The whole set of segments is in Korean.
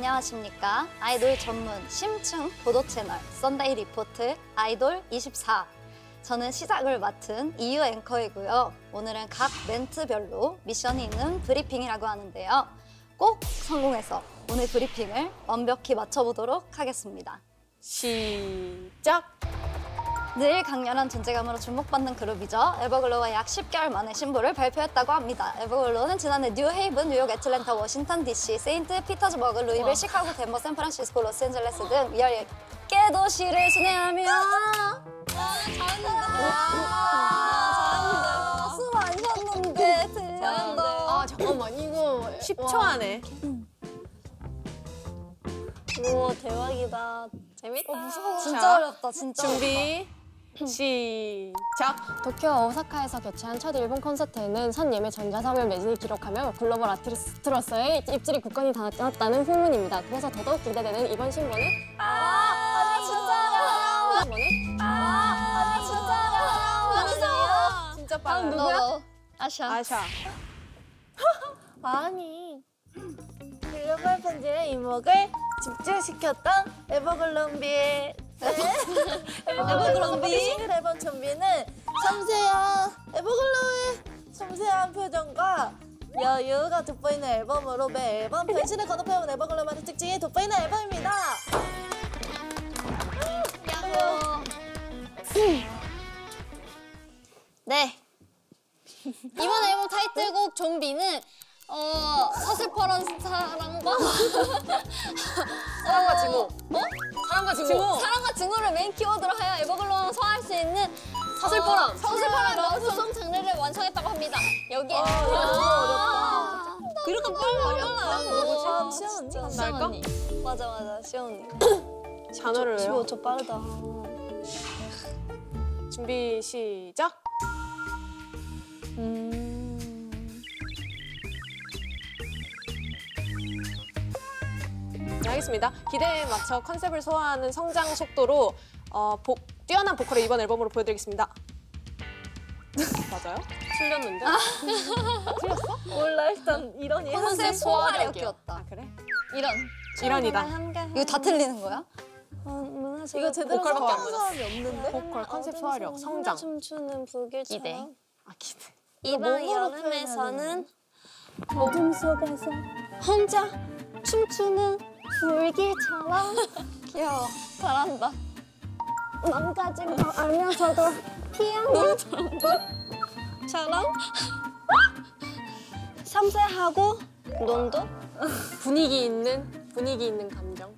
안녕하십니까. 아이돌 전문 심층 보도 채널 썬데이 리포트 아이돌 24. 저는 시작을 맡은 이유 앵커이고요. 오늘은 각 멘트별로 미션이 있는 브리핑이라고 하는데요. 꼭 성공해서 오늘 브리핑을 완벽히 맞춰보도록 하겠습니다. 시작! 늘 강렬한 존재감으로 주목받는 그룹이죠. 에버글로우가 약 10개월 만에 신보를 발표했다고 합니다. 에버글로우는 지난해 뉴헤이븐, 뉴욕, 애틀랜타, 워싱턴 DC, 세인트 피터즈버그, 루이빌, 시카고, 덴버, 샌프란시스코, 로스앤젤레스 등 10개 도시를 순회하며 잘한다. 숨 안 쉬었는데 잘한다. 아 잠깐만 이거 10초 안에. 우와 대박이다. 재밌다. 무서워. 진짜 자, 어렵다. 진짜 준비 시작! 도쿄 오사카에서 개최한 첫 일본 콘서트에는 선 예매 전자상을 매진을 기록하며 글로벌 아티스트로서의 입지를 굳건히 닿았다는 후문입니다. 그래서 더더욱 기대되는 이번 신보는 진짜 빨라. 누구야? 아샤. 아니 글로벌 편지의 이목을 집중시켰던 에버글로우비의 싱글 앨범 준비는 에버글로우의 섬세한 표정과 여유가 돋보이는 앨범으로 매 앨범 변신을 거듭해온 에버글로우만의 특징이 돋보이는 앨범입니다. 네. 이번 앨범 타이틀곡 좀비는 서슬퍼런 사랑과 사랑과 증오. 사랑과 증오. 사랑과 증오를 메인 키워드로 하여 에버글로우가 소화할 수 있는 서슬퍼런 러브송 장르를 완성했다고 합니다. 여기에 그렇게 빨라. 시원 날까? 맞아 시원 언니. 단어를 외워. 15초 빠르다. 준비 시작! 네, 알겠습니다. 기대에 맞춰 컨셉을 소화하는 성장 속도로 뛰어난 보컬을 이번 앨범으로 보여드리겠습니다. 맞아요? 틀렸는데? 몰라 일단 이런이 컨셉 소화력이었다. 아 그래? 이런이다. 이거 다 틀리는 거야? 이거 제대로 보컬밖에 안 소화한 사람이 없는데? 보컬, 컨셉 소화력, 성장. 춤추는 불길처럼. 기대. 아 기대. 이번 여름에서는 어둠 속에서 혼자 춤추는 불길처럼. 귀여워. 잘한다. 망가진 거 알면서도 피아노 처럼 섬세하고 논도 분위기 있는 감정.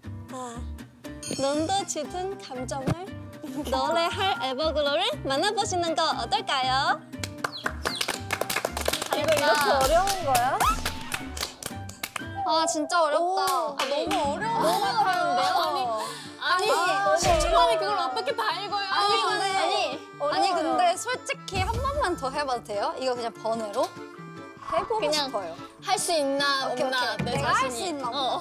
논도 짙은 감정을 노래할 에버글로우를 만나보시는 거 어떨까요? 이거 이렇게 어려운 거야? 아 진짜 어렵다. 너무 어려운 것 같았는데요? 아니 10초 만에 그걸 어떻게 다 읽어요? 아니 근데 솔직히 한 번만 더 해봐도 돼요? 이거 그냥 번외로 해보고 그냥 싶어요. 할 수 있나 오케이, 없나 오케이. 내 내가 할 수 자신이. 있나 보다.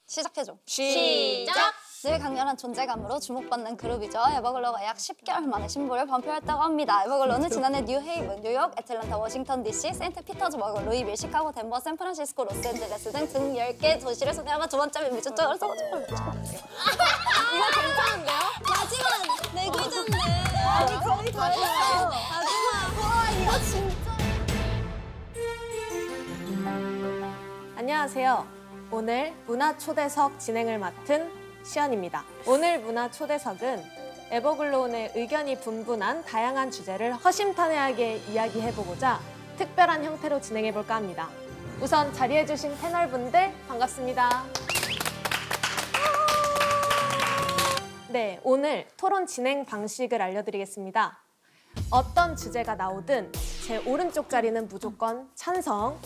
시작해줘. 시작! 늘 강렬한 존재감으로 주목받는 그룹이죠. 에버글로우가 약 10개월 만에 신보를 발표했다고 합니다. 에버글로우는 지난해 뉴헤이븐, 뉴욕, 애틀랜타, 워싱턴 DC, 세인트 피터즈버그, 루이빌, 시카고, 덴버, 샌프란시스코, 로스앤젤레스 등 10개 도시를 순회하며 두 번째 미쳤죠. 이거 괜찮은데요? 마지막 내 글자인데. 아니 거의 다 했어. 이거 진짜. 안녕하세요. 오늘 문화 초대석 진행을 맡은 시연입니다. 오늘 문화 초대석은 에버글로우의 의견이 분분한 다양한 주제를 허심탄회하게 이야기해보고자 특별한 형태로 진행해볼까 합니다. 우선 자리해주신 패널분들 반갑습니다. 네, 오늘 토론 진행 방식을 알려드리겠습니다. 어떤 주제가 나오든 제 오른쪽 자리는 무조건 찬성,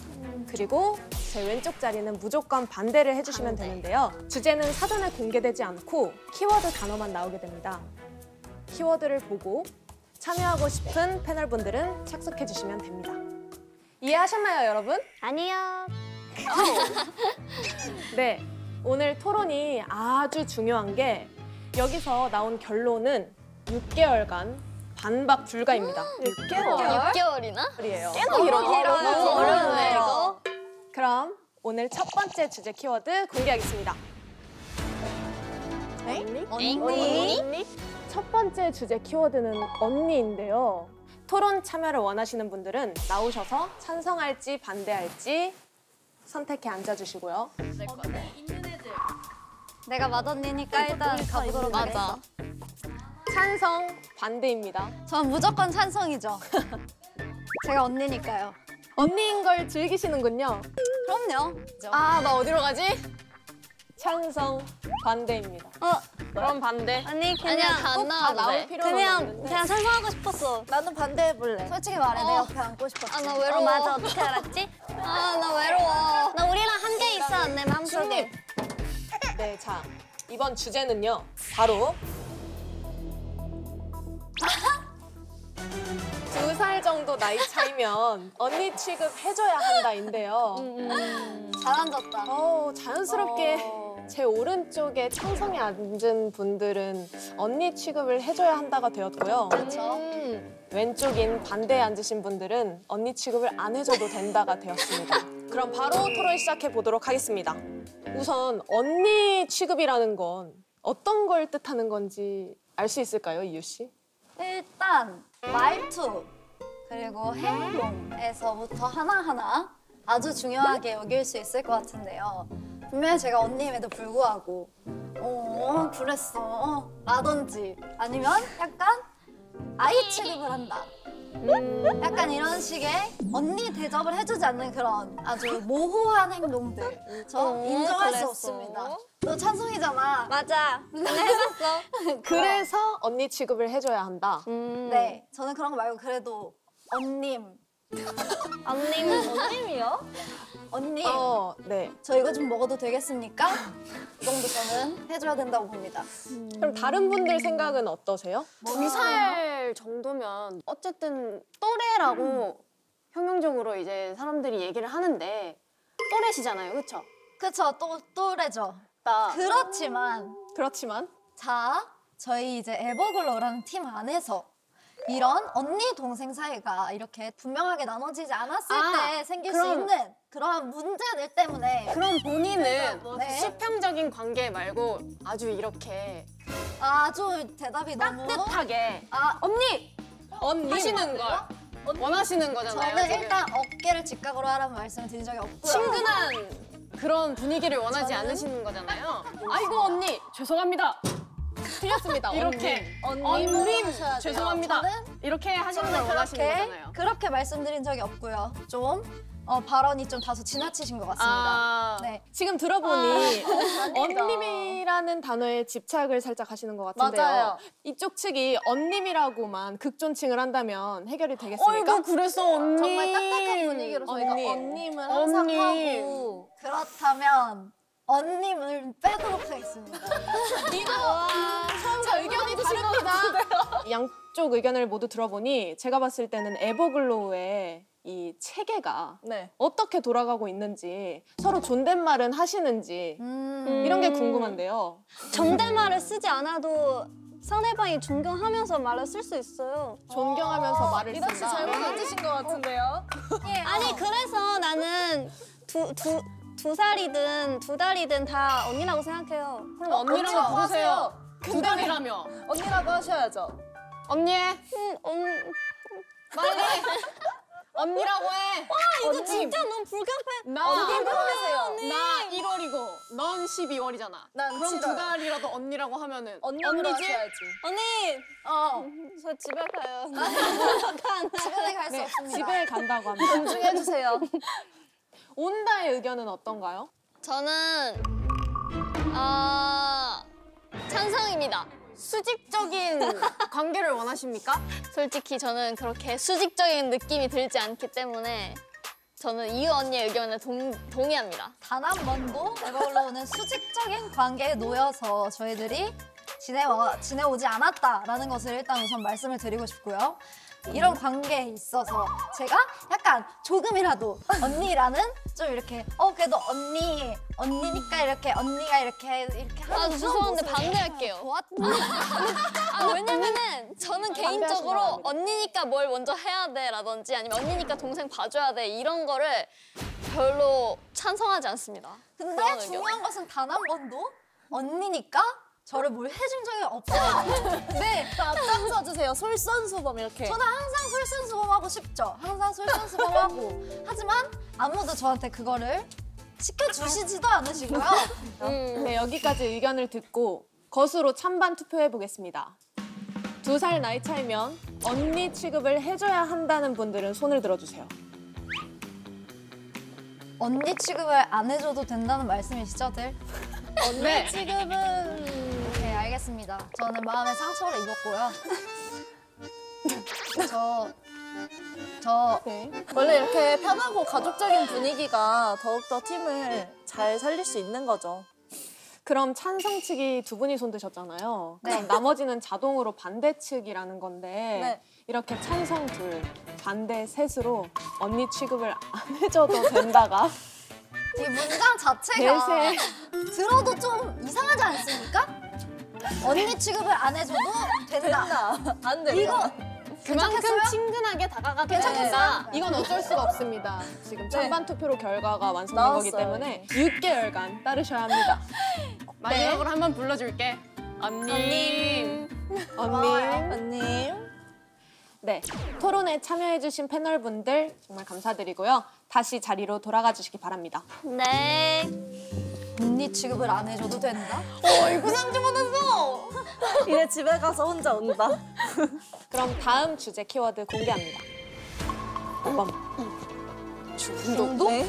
그리고 제 왼쪽 자리는 무조건 반대를 해주시면 되는데요. 주제는 사전에 공개되지 않고 키워드 단어만 나오게 됩니다. 키워드를 보고 참여하고 싶은 패널분들은 착석해주시면 됩니다. 이해하셨나요, 여러분? 아니요. 네, 오늘 토론이 아주 중요한 게 여기서 나온 결론은 6개월간 반박 불가입니다. 6개월이나? 이에요. 너무 길어요. 어려운데 이거? 그럼 오늘 오늘 첫 번째 주제 키워드 공개하겠습니다. 언니? 첫 번째 주제 키워드는 언니인데요. 토론 참여를 원하시는 분들은 나오셔서 찬성할지 반대할지 선택해 앉아주시고요. 내가 맏언니니까 일단 가보도록 하겠어. 찬성, 반대입니다. 전 무조건 찬성이죠. 제가 언니니까요. 언니인 걸 즐기시는군요. 그럼요. 아, 나 어디로 가지? 찬성, 반대입니다. 그럼 반대. 아니 아니야, 다 안 나와도 나올 돼. 필요는 없는데. 그냥 찬성하고 싶었어. 나는 반대해볼래. 솔직히 말해, 내 옆에 앉고 싶었지. 아, 나 외로워. 맞아, 어떻게 알았지? 아, 나 외로워. 나 우리랑 한 개 있어, 내 마음속에. 네, 자, 이번 주제는요. 바로 2살 정도 나이 차이면 언니 취급해줘야 한다인데요. 잘 앉았다. 자연스럽게 제 오른쪽에 찬성에 앉은 분들은 언니 취급을 해줘야 한다가 되었고요. 그렇죠. 왼쪽인 반대에 앉으신 분들은 언니 취급을 안 해줘도 된다가 되었습니다. 그럼 바로 토론 시작해 보도록 하겠습니다. 우선 언니 취급이라는 건 어떤 걸 뜻하는 건지 알 수 있을까요, 이유 씨? 일단 말투 그리고 행동에서부터 하나하나 아주 중요하게 여길 수 있을 것 같은데요. 분명히 제가 언니임에도 불구하고 그랬어 라든지 아니면 약간 아이 취급을 한다. 약간 이런 식의 언니 대접을 해주지 않는 그런 아주 모호한 행동들 저 인정할 수 그랬어. 없습니다. 너 찬성이잖아. 맞아. 근데 해봤어. 그래서 언니 취급을 해줘야 한다. 네, 저는 그런 거 말고 그래도 언님. 언님이요? 언님. 네. 저 이거 좀 먹어도 되겠습니까? 이 정도 저는 해줘야 된다고 봅니다. 그럼 다른 분들 생각은 어떠세요? 2살 정도면 어쨌든 또래라고 형용적으로 이제 사람들이 얘기를 하는데 또래시잖아요, 그렇죠? 그쵸, 또래죠. 그렇지만 자, 저희 이제 에버글로우라는 팀 안에서 이런 언니 동생 사이가 이렇게 분명하게 나눠지지 않았을 때 생길 수 있는 그러한 문제들 때문에 그럼 본인은 네. 수평적인 관계 말고 아주 이렇게 아주 대답이 너무 따뜻하게 언니! 하시는 걸 원하시는 거잖아요. 저는 지금. 일단 어깨를 직각으로 하라는 말씀을 드린 적이 없고요. 친근한 그런 분위기를 원하지 않으시는 거잖아요. 아이고 언니 죄송합니다. 틀렸습니다. 이렇게 언님 죄송합니다. 이렇게 하시는 걸 원하시는 거잖아요. 그렇게 말씀드린 적이 없고요. 좀 발언이 좀 다소 지나치신 것 같습니다. 네. 지금 들어보니 언님이라는 단어에 집착을 살짝 하시는 것 같은데요. 맞아요. 이쪽 측이 언님이라고만 극존칭을 한다면 해결이 되겠습니까? 그랬어 언니. 정말 딱딱한 분위기로 저희가 언니. 언님을 항상 언니. 하고 그렇다면 언님을 빼도록 하겠습니다. 자, 의견이 다릅니다. 양쪽 의견을 모두 들어보니 제가 봤을 때는 에버글로우의 이 체계가 어떻게 돌아가고 있는지 서로 존댓말은 하시는지 이런 게 궁금한데요. 존댓말을 쓰지 않아도 상대방이 존경하면서 말을 쓸 수 있어요. 존경하면서 말을 쓴다. 잘못 앉으신 것 같은데요? 아니 그래서 나는 두 살이든 두 달이든 다 언니라고 생각해요. 그럼 언니라고 부르세요. 두 달이라며. 언니라고 하셔야죠. 언니 빨리. 언니라고 해. 이거 진짜 너무 불가피해. 나 부르세요. 나 1월이고 넌 12월이잖아. 난 그럼 7월. 두 달이라도 언니라고 하면은 언니로 언니지? 하셔야지. 언니. 저 집에 가요. 집에 갈 수 없습니다. 집에 간다고 합니다. 존중해주세요. 온다의 의견은 어떤가요? 저는 찬성입니다. 수직적인 관계를 원하십니까? 솔직히 저는 그렇게 수직적인 느낌이 들지 않기 때문에 저는 이유 언니의 의견에 동의합니다. 단 한 번도 에버글로우는 수직적인 관계에 놓여서 저희들이 지내오지 않았다라는 것을 일단 우선 말씀을 드리고 싶고요. 이런 관계에 있어서 제가 약간 조금이라도 언니라는 좀 이렇게 그래도 언니니까 이렇게 언니가 이렇게 하는 죄송한데 반대할게요. 왜냐면은 저는 개인적으로 언니니까 뭘 먼저 해야 돼라든지 아니면 언니니까 동생 봐줘야 돼 이런 거를 별로 찬성하지 않습니다. 근데 그런 중요한 것은 단 한 번도 언니니까 저를 뭘 해준 적이 없어요. 네, 앞장서 주세요. 솔선수범 이렇게. 저는 항상 솔선수범하고 싶죠. 항상 솔선수범하고. 하지만 아무도 저한테 그거를 시켜주시지도 않으시고요. 네, 여기까지 의견을 듣고 거수로 찬반 투표해 보겠습니다. 2살 나이 차이면 언니 취급을 해줘야 한다는 분들은 손을 들어주세요. 언니 취급을 안 해줘도 된다는 말씀이시죠, 들? 네. 지금은 네, 알겠습니다. 저는 마음의 상처를 입었고요. 네. 원래 이렇게 편하고 가족적인 분위기가 더욱더 팀을 잘 살릴 수 있는 거죠. 그럼 찬성 측이 2분이 손 드셨잖아요. 네. 그럼 나머지는 자동으로 반대 측이라는 건데 네. 이렇게 찬성 2, 반대 3으로 언니 취급을 안 해줘도 된다가 이 문장 자체가 대세. 들어도 좀 이상하지 않습니까? 언니 취급을 안 해줘도 된다. 안 돼. 이거 그만큼 괜찮겠어요? 친근하게 다가가도 괜찮겠어요? 된다. 이건 어쩔 수가 없습니다. 지금 찬반 투표로 결과가 완성된 나왔어요. 거기 때문에 6개월간 따르셔야 합니다. 마지막으로 한번 불러줄게. 언니. 언니. 언님. 네, 토론에 참여해주신 패널분들 정말 감사드리고요. 다시 자리로 돌아가 주시기 바랍니다. 네. 언니 취급을 안 해줘도 된다? 이거 상처받았어. 이제 집에 가서 혼자 운다. 그럼 다음 주제 키워드 공개합니다. 5번. 중독. 네?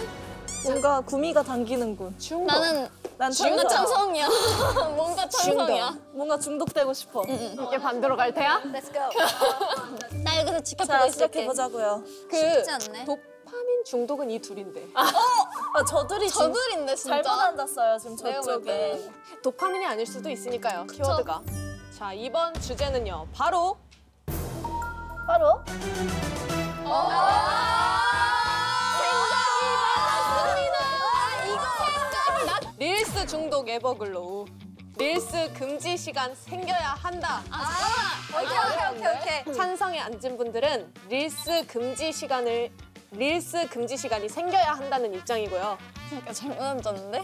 뭔가 구미가 당기는군. 중독. 나는 난 뭔가 찬성. 찬성이야. 뭔가 찬성이야. 뭔가 중독되고 싶어. 이렇게 반대로 갈 테야? Let's go. 나 여기서 지켜보고 자, 있을게. 시작해보자고요. 그 쉽지 않네. 도파민 중독은 이 둘인데. 저들이 저들인데 진짜. 잘못 앉았어요, 지금 내가 볼 저쪽에. 때. 도파민이 아닐 수도 있으니까요, 키워드가. 자, 이번 주제는요, 바로 바로? 릴스 중독 에버글로우. 릴스 금지 시간 생겨야 한다. 오케이. 찬성에 앉은 분들은 릴스 금지 시간이 생겨야 한다는 입장이고요. 그러니까 잘못 앉았는데?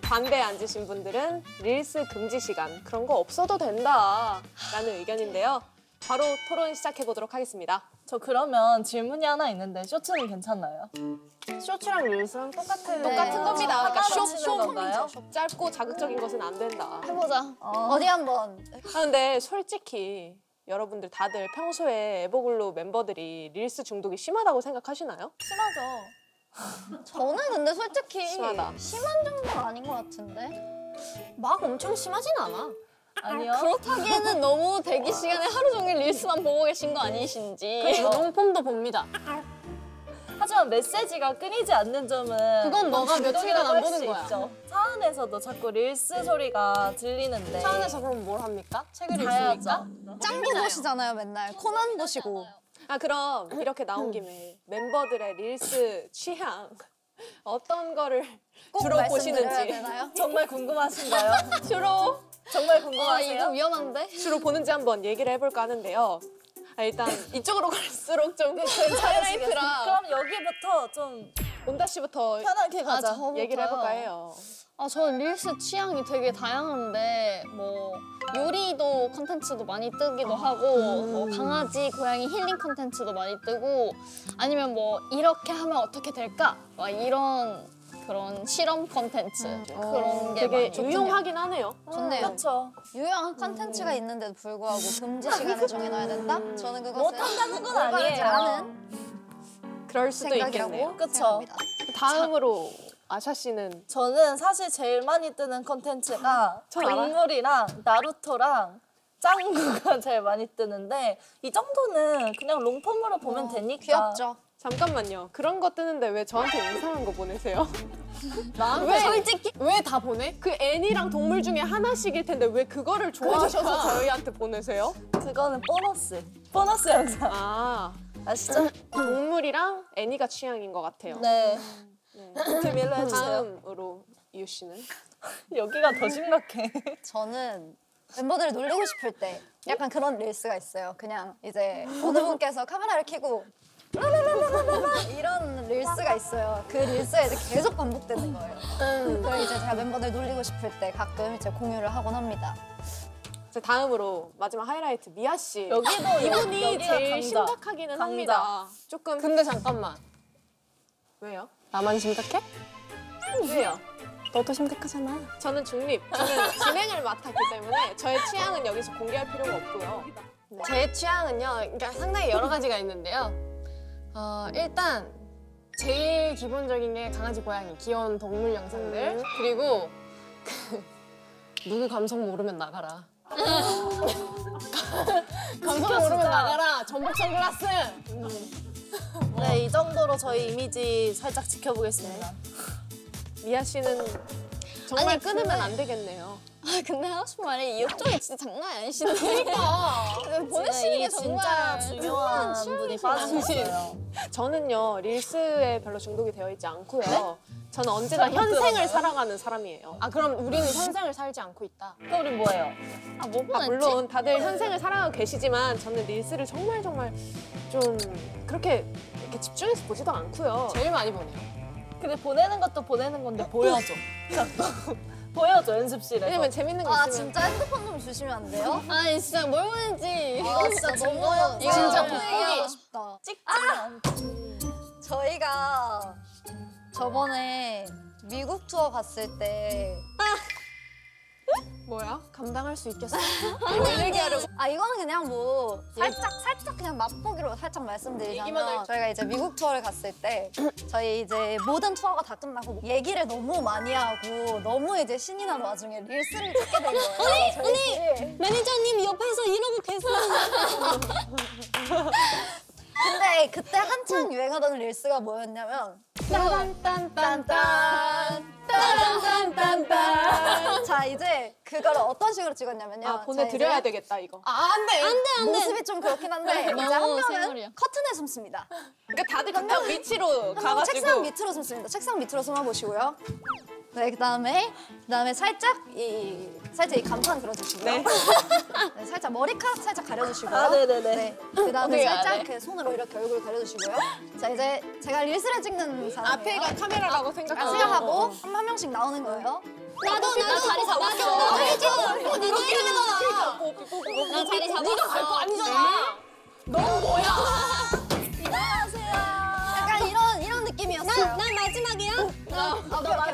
반대에 앉으신 분들은 릴스 금지 시간 그런 거 없어도 된다라는 의견인데요. 바로 토론 시작해 보도록 하겠습니다. 저 그러면 질문이 하나 있는데 쇼츠는 괜찮나요? 쇼츠랑 릴스랑 똑같은 네. 겁니다. 그러니까 하나로 치는 쇼 건가요? 짧고 자극적인 것은 안 된다. 해보자. 어디 한번. 근데 솔직히 여러분들 다들 평소에 에버글로우 멤버들이 릴스 중독이 심하다고 생각하시나요? 심하죠. 저는 근데 솔직히 심하다. 심한 정도는 아닌 것 같은데. 막 엄청 심하진 않아. 아니요. 그렇다기에는 너무 대기 시간에 하루 종일 릴스만 보고 계신 거 아니신지. 그렇죠. 롱폼도 봅니다. 하지만 메시지가 끊이지 않는 점은 그건 너가 중독이라고 며칠간 안 할 보는 수 거야. 있죠. 차 안에서도 자꾸 릴스 소리가 들리는데 차 안에서 그럼 뭘 합니까? 책을 봐야죠. 읽습니까? 짱구 보시잖아요, 맨날. 코난 보시고. 그럼 이렇게 나온 김에 멤버들의 릴스 취향 어떤 거를 꼭 주로 말씀드려야 보시는지 되나요? 정말 궁금하신가요? 주로 정말 이거 궁금하세요? 위험한데? 주로 보는지 한번 얘기를 해볼까 하는데요. 일단 이쪽으로 갈수록 좀 하이라이트라 그럼 여기부터 좀 온다 씨부터 편하게 가자. 저부터요? 얘기를 해볼까 해요. 저는 릴스 취향이 되게 다양한데 뭐 요리도 컨텐츠도 많이 뜨기도 하고 뭐 강아지, 고양이 힐링 컨텐츠도 많이 뜨고 아니면 뭐 이렇게 하면 어떻게 될까? 막 이런 그런 실험 컨텐츠 그런 게 되게 많이 좋거든요. 유용하긴 하네요. 좋네요. 그렇죠. 유용한 컨텐츠가 있는데도 불구하고 금지 시간을 정해놔야 된다? 저는 그것을 못한다는 건 올바르지 아니에요. 않은 그럴 수도 있겠네요. 생각이라고 그쵸. 생각합니다. 다음으로 아샤 씨는 저는 사실 제일 많이 뜨는 컨텐츠가 전 알아요. 동물이랑 나루토랑 짱구가 제일 많이 뜨는데 이 정도는 그냥 롱폼으로 보면 되니까 귀엽죠? 잠깐만요. 그런 거 뜨는데 왜 저한테 이상한 거 보내세요? 왜? 솔직히 왜 다 보내? 그 애니랑 동물 중에 하나씩일 텐데 왜 그거를 좋아하셔서 저희한테 보내세요? 그거는 보너스 영상 아, 아시죠? 동물이랑 애니가 취향인 것 같아요. 네. 비밀로 해주세요. 다음으로 이유 씨는? 여기가 더 심각해. 저는 멤버들을 놀리고 싶을 때 약간 그런 릴스가 있어요. 그냥 이제 어느 분께서 카메라를 켜고 이런 릴스가 있어요. 그 릴스가 이제 계속 반복되는 거예요. 그걸 이제 제가 멤버들 놀리고 싶을 때 가끔 이제 공유를 하곤 합니다. 자, 다음으로 마지막 하이라이트 미아 씨. 여기도 이분이 여기가 제일 강자. 심각하기는 강자. 합니다. 조금 근데 잠깐만. 왜요? 나만 심각해? 왜요? 너도 심각하잖아. 저는 중립. 저는 진행을 맡았기 때문에 저의 취향은 여기서 공개할 필요가 없고요. 제 취향은요, 그러니까 상당히 여러 가지가 있는데요. 일단 제일 기본적인 게 강아지, 고양이, 귀여운 동물 영상들. 그리고 누구 감성 모르면 나가라. 감성 모르면 나가라. 전복 선글라스. 네, 이 정도로 저희 이미지 살짝 지켜보겠습니다. 미아 씨는 정말 아니, 끊으면 근데- 안 되겠네요. 아 근데 하고 싶은 말이 이쪽이 진짜 장난이 아니시네. 그러니까 보내시는 게 진짜 정말 중요한 분이 빠지셨어요. 저는요 릴스에 별로 중독이 되어 있지 않고요. 저는 언제나 현생을 살아가는 사람이에요. 아 그럼 우리는 현생을 살지 않고 있다. 그럼 우리 뭐예요? 뭐 아, 보냈지? 물론 다들 현생을 살아가고 계시지만 저는 릴스를 정말 좀 그렇게 이렇게 집중해서 보지도 않고요. 제일 많이 보내요. 근데 보내는 것도 보내는 건데 보여줘. 자꾸 보여줘 연습실에서. 왜냐면 재밌는 거 아 있으면 진짜 핸드폰 좀 주시면 안 돼요? 아니 진짜 뭘 보는지 이거 진짜 너무 이거 진짜 포기. 얘기하고 싶다. 찍지만 저희가 저번에 미국 투어 갔을 때 뭐야? 감당할 수 있겠어? 아 이거는 그냥 뭐 살짝 그냥 맛보기로 살짝 말씀드리자면 저희가 이제 미국 투어를 갔을 때 저희 이제 모든 투어가 다 끝나고 얘기를 너무 많이 하고 너무 이제 신이 난 와중에 릴스를 찍게 된 거예요. 언니 매니저님 옆에서 이러고 계세요. 근데 그때 한창 유행하던 릴스가 뭐였냐면 딴딴딴딴 자 이제 그거를 어떤 식으로 찍었냐면요. 아 보내드려야 자, 이제 되겠다 이거. 안돼 모습이 좀 그렇긴 한데 이제 한 너무 명은 세월이야. 커튼에 숨습니다. 그러니까 다들 각각 위치로 책상 가가지고 밑으로 숨습니다. 책상 밑으로 숨어 보시고요. 네, 그다음에 살짝 이 간판 들어주시고요. 네. 네, 살짝 머리카락 살짝 가려주시고요. 아, 네네네. 네, 그다음에 어떻게 살짝 안 해? 그 손으로 이렇게 얼굴 가려주시고요. 자 이제 제가 릴스를 찍는 사람이에요. 앞에가 카메라라고 생각하고 생각하고 한 명씩 나오는 거예요. 나도 자리 잡았어. 나 자리 잡았어. 네가 갈 거 아니잖아. 약간 이런 느낌이었어요. 난 마지막이야.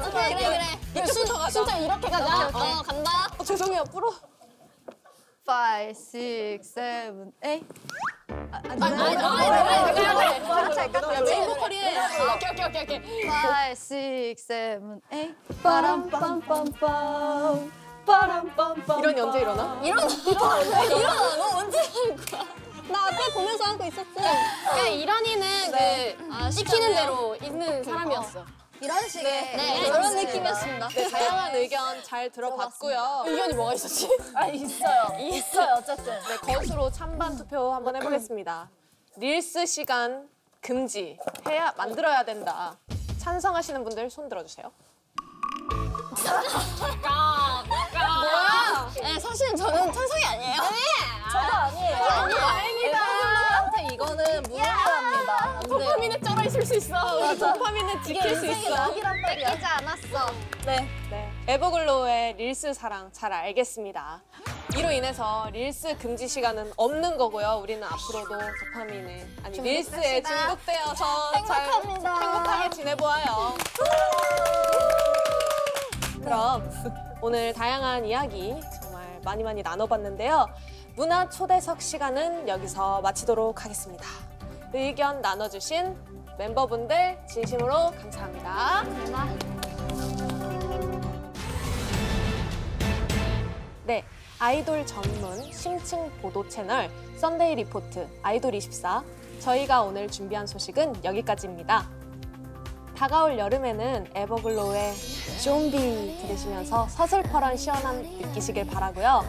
오케이. 그래. 순서 이렇게 가자. 간다. 죄송해요 프로. 5, 6, 7, 8. 메인 보컬이네. 오케이. 5, 6, 7, 8. 빠람빰빰빰. 빠람빰빰. 이런이 언제 일어나? 일어나. 너 언제 하는 거야? 나 앞에 보면서 하고 있었어. 그러니까 이런이는 그 시키는 대로 있는 사람이었어. 이런 식의 네, 그런 느낌이었습니다. 네, 다양한 의견 잘 들어봤고요. 의견이 뭐가 있었지? 아 있어요 어쨌든. 네, 거수로 찬반 투표 한번 해보겠습니다. 릴스 시간 금지 만들어야 된다. 찬성하시는 분들 손 들어주세요. 뭐야? 네, 사실은 저는 찬성이 아니에요. 저도 아니에요. 다행이다. 이거는 무효합니다. 도파민에 쩔어 있을 수 있어. 도파민은 지킬 수 있어. 낙이란 말이야. 뺏기지 않았어. 네. 네, 에버글로우의 릴스 사랑 잘 알겠습니다. 이로 인해서 릴스 금지 시간은 없는 거고요. 우리는 앞으로도 도파민에 릴스에 중독되어서 잘 행복하게 지내보아요. 그럼 오늘 다양한 이야기 정말 많이 나눠봤는데요. 문화 초대석 시간은 여기서 마치도록 하겠습니다. 의견 나눠주신 멤버분들 진심으로 감사합니다. 네, 아이돌 전문 심층 보도 채널 썬데이 리포트 아이돌24 저희가 오늘 준비한 소식은 여기까지입니다. 다가올 여름에는 에버글로우의 좀비 들으시면서 서슬퍼런 시원함 느끼시길 바라고요.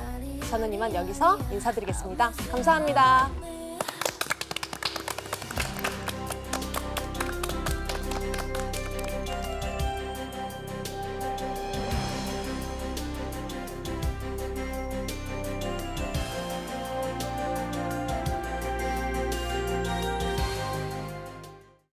저는 이만 여기서 인사드리겠습니다. 감사합니다.